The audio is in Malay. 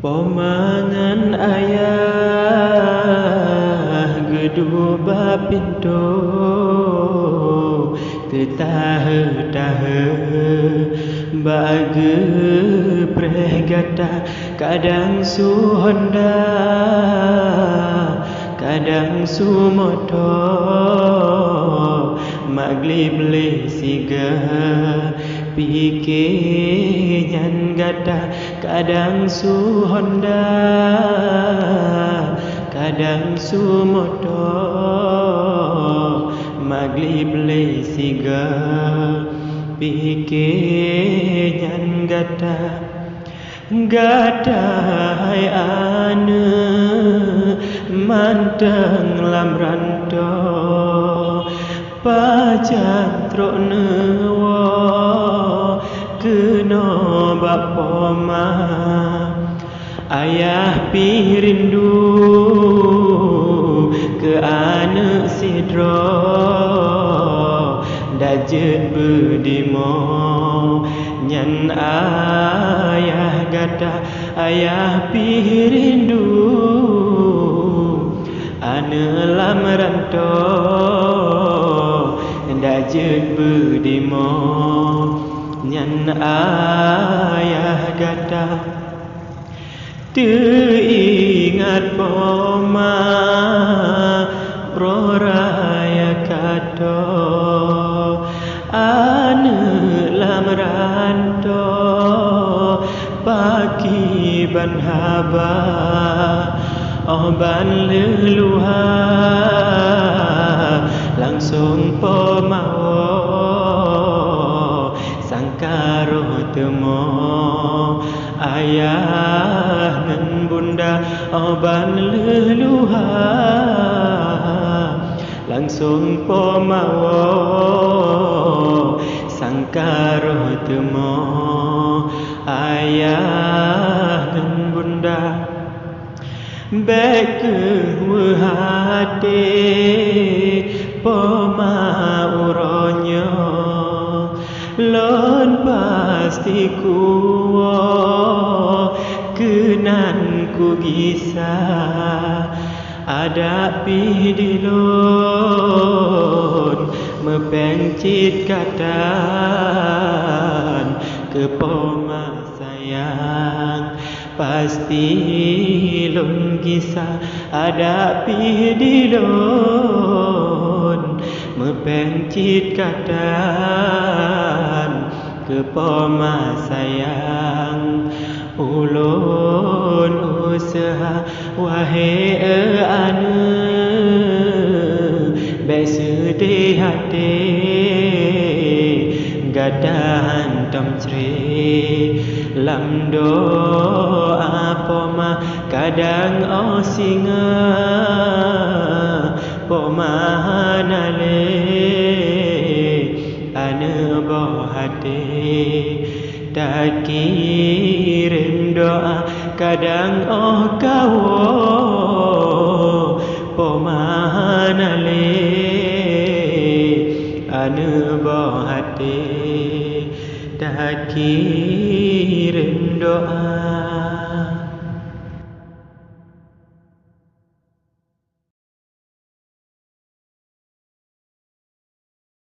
Pomangan ayah gedu bapinto tetah-tahe bage pregata kadang su Honda kadang su motor maglib le siga pikir nyan gata kadang su Honda kadang su motor maglib le siga pikir nyan gata gata hai ane manteng lam rantau pajan trok newo kena bapa ma ayah pi rindu ke anak sidro dajet bedimo nyan ayah gata ayah pi rindu ane lam rantau dajet bedimo nyan ayah gata teringat poma proraya kato ane lam rantau pagi ban haba ban leluha langsung pomawo sangkaro temo ayah ngan bunda ban leluha langsung pomawo sangkaro temo ayah ngan bunda baik ke hati poma uronyo lon pasti kuwo kenan ku gisa ada pi dilon mepencit katan ke poma sayang pasti lon kisah ada pi dilon mepencit katan ke poma sayang ulun usaha wahai ane besedih hati gadan tom cri lam doa poma kadang singa poma nale ane boh hati tak kirim doa kadang kawo poma nale ane boh hati tak kirim doa.